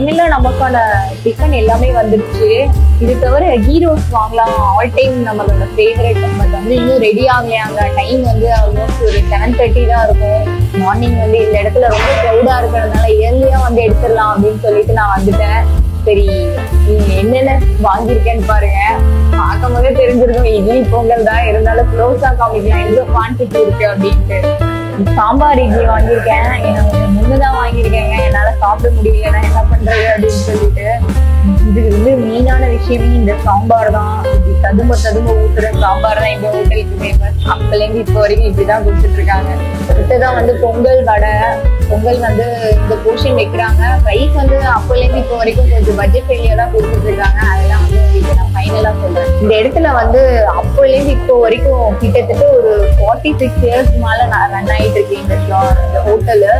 ஃபைனலா நமக்கான டிஃபன் எல்லாமே வந்துருச்சு. இது தவிர ஹீரோஸ் வாங்கலாம், ஆல் டைம் நம்மளோட ஃபேவரட். பட் வந்து இன்னும் ரெடி ஆகலையாங்க. டைம் வந்து ஆல்மோஸ்ட் ஒரு 7:30 தான் இருக்கும். மார்னிங் வந்து இந்த இடத்துல ரொம்ப க்ரௌடா இருக்கிறதுனால ஏர்லியா வந்து எடுத்துடலாம் அப்படின்னு சொல்லிட்டு நான் வந்துட்டேன். சரி, நீங்க என்னென்ன வாங்கியிருக்கேன்னு பாருங்க. பார்க்கும் போதே தெரிஞ்சிருக்கும் இட்லி பொங்கல் தான், இருந்தாலும் க்ளோஸா காமிக்கலாம் எவ்வளோ குவான்டிட்டி இருக்கு அப்படின்ட்டு. சாம்பார் இட்லி வாங்கியிருக்கேன். கொஞ்சம் முன்னதான் வாங்கியிருக்கேங்க. என்னால சாப்பிட முடியல, நான் என்ன பண்றது அப்படின்னு சொல்லிட்டு. இதுக்கு வந்து மெயினான விஷயமே இந்த சாம்பார் தான். ததும்ப ஊத்துற சாம்பார் தான் இந்த ஹோட்டலுக்கு ஃபேமஸ். அப்பலேருந்து இப்போ வரைக்கும் இப்படிதான் கொடுத்துட்டு இருக்காங்க. அடுத்ததான் வந்து பொங்கல் வடை. பொங்கல் வந்து இந்த போர்ஷன் வைக்கிறாங்க. ரைஸ் வந்து அப்பலேருந்து இப்போ வரைக்கும் கொஞ்சம் பட்ஜெட் ஃப்ரெண்ட்லியா தான் கொடுத்துட்டு இருக்காங்க. அதெல்லாம் வந்து இப்போ நான் ஃபைனலா சொல்றேன். இந்த இடத்துல வந்து அப்பலேருந்து இப்போ வரைக்கும் கிட்டத்தட்ட ஒரு 46 இயர்ஸ் மேல ரன் ஆயிட்டு இருக்கு இந்த ஹோட்டலு.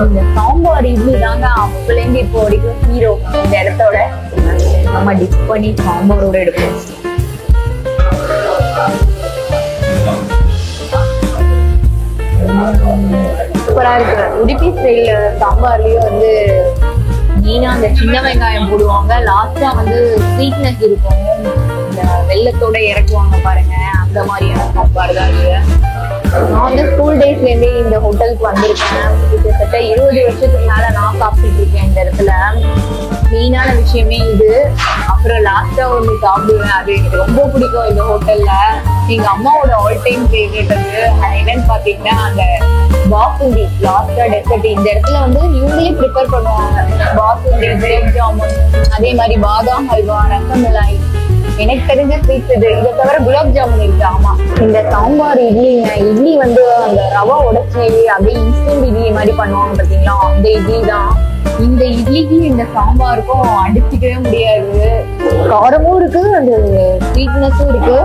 இந்த சாம்பார் இட்லி தாங்க அப்பலேருந்து இப்போ வரைக்கும் ஹீரோ இந்த இடத்தோட. நம்ம டிப் பண்ணி சாம்பாரோட எடுப்போம். சூப்பரா இருக்கு. உடுப்பி ஸ்டைல் சாம்பார்லயும் வந்து மெயினா அந்த சின்ன வெங்காயம் போடுவாங்க. லாஸ்டா வந்து ஸ்வீட்னஸ் இருக்கும். இந்த வெள்ளத்தோட இறக்குவாங்க பாருங்க, அந்த மாதிரியான சாம்பார் தான் இது. நான் வந்து ஸ்கூல் டேஸ்ல இருந்தே இந்த ஹோட்டலுக்கு வந்திருக்கேன். கிட்டத்தட்ட 20 வருஷத்துக்கு மேல நான் சாப்பிட்டுட்டு இருக்கேன் இந்த இடத்துல. மெயினான விஷயமே இது. அப்புறம் லாஸ்டா ஒண்ணு சாப்பிடுவேன், அது எனக்கு ரொம்ப பிடிக்கும் இந்த ஹோட்டல்ல. எங்க அம்மாவோட ஆல் டைம் ஃபேவரட் அது. என்னன்னு பாத்தீங்கன்னா அந்த பாசுந்தி லாஸ்டா டெசர்ட். இந்த இடத்துல வந்து இவங்களே ப்ரிப்பேர் பண்ணுவாங்க. பாசுந்தி, குலோப் ஜாமுன், அதே மாதிரி பாதாம் ஹல்வா, ரசமலாய், எனக்கு தெரிஞ்ச ஸ்வீட்ஸ் இது. இதை தவிர குலாப் ஜாமுன் இருக்கு. ஆமா, இந்த சாம்பார் இட்லிங்க. இட்லி வந்து அந்த ரவா உடைச்சி அப்படியே இன்ஸ்டன்ட் இட்லி மாதிரி பண்ணுவாங்க பாத்தீங்களா, அந்த இட்லி தான். இந்த இட்லிக்கு இந்த சாம்பாருக்கும் அடிச்சுக்கவே முடியாது. காரமும் இருக்கு, அந்த ஸ்வீட்னஸும் இருக்கு.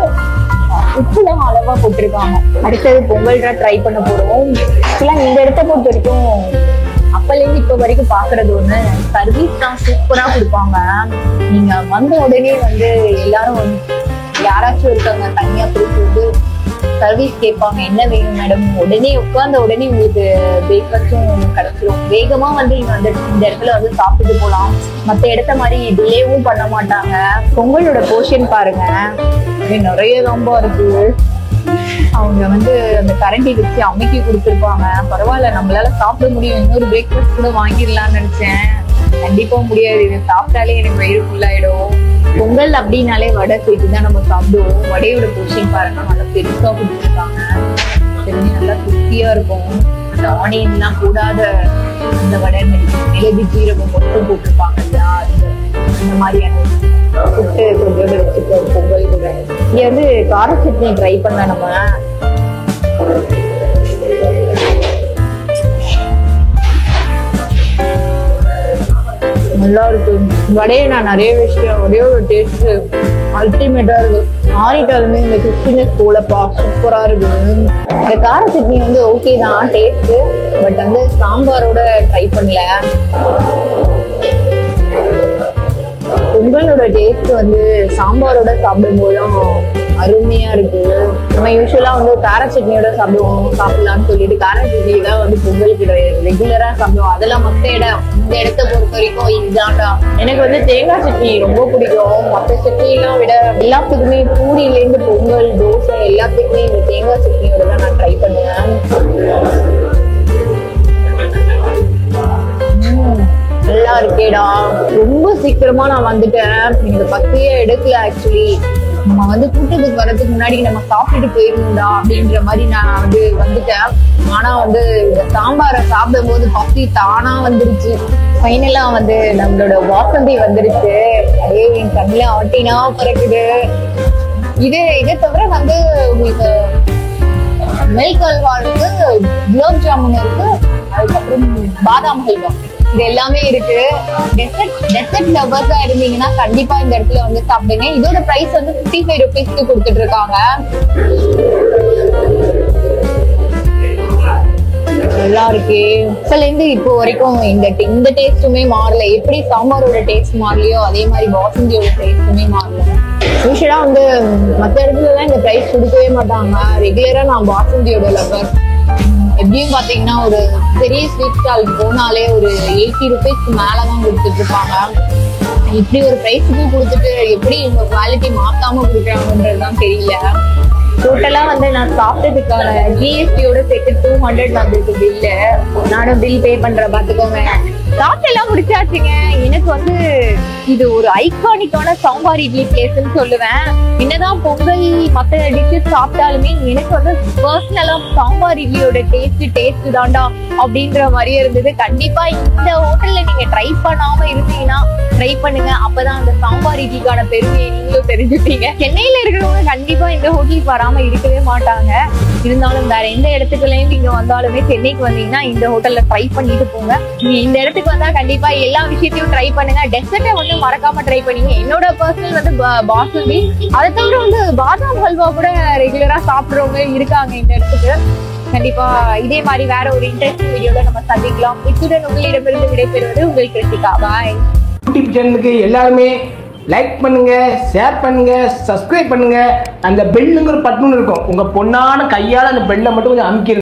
உப்புலாம் அளவா போட்டிருக்காங்க. அடுத்தது பொங்கல் தான் ட்ரை பண்ண போறோம். இந்த இடத்த பொறுத்த வரைக்கும் அப்பலேருந்து இப்ப வரைக்கும் பாக்குறது ஒண்ணு, சர்வீஸ் தான் சூப்பரா கொடுப்பாங்க. நீங்க வந்த உடனே வந்து எல்லாரும் வந்து யாராச்சும் இருக்காங்க தனியா பிடிச்சி சர்வீஸ் கேட்பாங்க, என்ன வேணும் மேடம். உடனே உட்கார்ந்த உடனே உங்களுக்கு பிரேக்ஃபாஸ்டும் கிடைச்சிடும். வேகமா வந்து நீங்க வந்து இந்த இடத்துல வந்து சாப்பிட்டு போலாம். மத்த இடத்த மாதிரி டிலேவும் பண்ண மாட்டாங்க. பொங்கலோட போர்ஷன் பாருங்க, நிறைய ரொம்ப இருக்கு. அவங்க வந்து அந்த கரண்டி வச்சு அமைக்கி கொடுத்துருப்பாங்க. பரவாயில்ல, நம்மளால சாப்பிட முடியும். இன்னொரு பிரேக்ஃபாஸ்ட் கூட வாங்கிடலாம்னு நினைச்சேன். கண்டிப்பா முடியாது. இதை சாப்பிட்டாலே எனக்கு வயிறு ஃபுல்லாயிடும். பொங்கல் அப்படின்னாலே வடை சேர்த்து தான் நம்ம சாப்பிடுவோம். வடையோட போர்ஷன் பாருங்க, நல்லா பெருசா கொடுத்துருக்காங்க. தெரிஞ்சு நல்லா குட்டியா இருக்கும். அந்த ஆனியன் எல்லாம் கூடாத இந்த வடை, மிளகு ஜீரகம் மட்டும் போட்டிருப்பாங்க. இந்த மாதிரியான புட்டு கொஞ்சோடு வச்சுக்கோம் பொங்கல் கூட. இங்க வந்து கார சட்னி ட்ரை பண்ண நம்ம. நல்லா இருக்கு. வடையை நான் நிறைய விஷயம், ஒரே ஒரு டேஸ்ட் அல்டிமேட்டா இருக்கு. ஆறிட்டாலுமே இந்த கிறிஸ்பினஸ் போலப்பா சூப்பரா இருக்கு. இந்த கார சட்னி வந்து ஓகே தான் டேஸ்ட், பட் வந்து சாம்பாரோட ட்ரை பண்ணல. பொங்கலோட டேஸ்ட் வந்து சாம்பாரோட சாப்பிடும் போதும் அருமையா இருக்கு. நம்ம யூஸ்வலா வந்து கார சட்னியோட சாப்பிடலாம்னு சொல்லிட்டு கார சட்னி தான் வந்து பொங்கலுக்கு ரெகுலரா சாப்பிடுவோம். அதெல்லாம் மத்த இந்த இடத்த பொறுத்த வரைக்கும் இதுதான்டா. எனக்கு வந்து தேங்காய் சட்னி ரொம்ப பிடிக்கும். மற்ற சட்னி எல்லாம் விட எல்லாத்துக்குமே பூரியில இருந்து பொங்கல், தோசை எல்லாத்துக்குமே இந்த தேங்காய் சட்னியோட தான் நான் ட்ரை பண்ணுவேன். நல்லா இருக்கேடா. ரொம்ப சீக்கிரமா நான் வந்துட்டேன். எனக்கு பத்தியே எடுக்கல. ஆக்சுவலி நம்ம வந்து கூட்டத்துக்கு வர்றதுக்கு முன்னாடி நம்ம சாப்பிட்டுட்டு போயிருந்தா அப்படின்ற மாதிரி நான் வந்து வந்துட்டேன். ஆனா வந்து இந்த சாம்பாரை சாப்பிடும் போது பசி தானா வந்துருச்சு. ஃபைனலா வந்து நம்மளோட வாசந்தி வந்துருச்சு. அதே என் கண்ணில ஆட்டினா பறக்குது. இதை தவிர வந்து உங்களுக்கு மில்க் ஹல்வா இருக்கு, குலோப் ஜாமுன் இருக்கு, அதுக்கப்புறம் பாதாம் ஹல்வா, இது எல்லாமே இருக்கு. டெசர்ட் லவர்ஸா இருந்தீங்கன்னா கண்டிப்பா இந்த இடத்துல வந்து சாப்பிடுங்க. இதோட பிரைஸ் வந்து 55 ரூபீஸ்க்கு கொடுத்துட்டு இருக்காங்க. நல்லா இருக்கு. இப்பல இருந்து இப்போ வரைக்கும் இந்த டேஸ்ட்டுமே மாறல. எப்படி சாம்பாரோட டேஸ்ட் மாறலையோ அதே மாதிரி பாசுந்தியோட டேஸ்ட்டுமே மாறல. யூஸ்வலா வந்து மற்ற இடத்துல எல்லாம் இந்த பிரைஸ் கொடுக்கவே மாட்டாங்க. ரெகுலரா நான் பாசுந்தியோட லவர். எப்படியும் பாத்தீங்கன்னா ஒரு பெரிய ஸ்வீட் ஸ்டால் போனாலே ஒரு 80 ரூபீஸ்க்கு மேலதான் கொடுத்துட்டு இருப்பாங்க. இப்படி ஒரு பிரைஸுக்கு கொடுத்துட்டு எப்படி இவங்க குவாலிட்டி மாத்தாம கொடுக்குறாங்கன்றதுதான் தெரியல. டோட்டலா வந்து நான் சாப்பிட்டதுக்கான ஜிஎஸ்டியோட சேர்த்து 200 வந்துருக்கு பில்லு. நானும் பில் பே பண்றேன் பாத்துக்கோங்க. சாப்பிட்டு எல்லாம் முடிச்சாச்சுங்க. எனக்கு வந்து இது ஒரு ஐகானிக்கான சாம்பார் இட்லி பிளேஸ்ன்னு சொல்லுவேன். என்னதான் பொங்கல் மற்ற டிஷ்ஷஸ் சாப்பிட்டாலுமே எனக்கு வந்து பர்சனலா சாம்பார் இட்லியோட டேஸ்ட் தாண்டா அப்படின்ற மாதிரியே இருந்தது. கண்டிப்பா இந்த ஹோட்டல்ல நீங்க ட்ரை பண்ணாம இருந்தீங்கன்னா ட்ரை பண்ணுங்க. அப்பதான் அந்த சாம்பார் இட்லிக்கான பெருமையை நீங்களும் தெரிஞ்சுப்பீங்க. சென்னையில இருக்கிறவங்க கண்டிப்பா இந்த ஹோட்டலுக்கு வராம இருக்கவே மாட்டாங்க. இருந்தாலும் வேற எந்த இடத்துக்குள்ளயும் நீங்க வந்தாலுமே சென்னைக்கு வந்தீங்கன்னா இந்த ஹோட்டல்ல ட்ரை பண்ணிட்டு போங்க. நீங்க இந்த இடத்துக்கு வந்தா கண்டிப்பா எல்லா விஷயத்தையும் ட்ரை பண்ணுங்க. டெசர்ட்டை வந்து மறக்காம ட்ரை பண்ணீங்க. என்னோட பர்சனல் வந்து பாசுந்தி, அதை தவிர வந்து பாதாம் ஹல்வா கூட ரெகுலரா சாப்பிடுறவங்க இருக்காங்க இந்த இடத்துக்கு. கண்டிப்பா இதே மாதிரி வேற ஒரு இன்ட்ரெஸ்டிங் வீடியோல நம்ம சந்திக்கலாம். இத்துடன் உங்களிடமிருந்து விடைபெறுவது உங்கள் கிருத்திகா. பாய். யூடியூப் சேனலுக்கு எல்லாருமே லைக் பண்ணுங்க, ஷேர் பண்ணுங்க, சப்ஸ்கிரைப் பண்ணுங்க. அந்த பெல்லுங்கிற பட்டன் இருக்கும், உங்க பொண்ணான கையால அந்த பெல்லை மட்டும் கொஞ்சம் அமுக்கி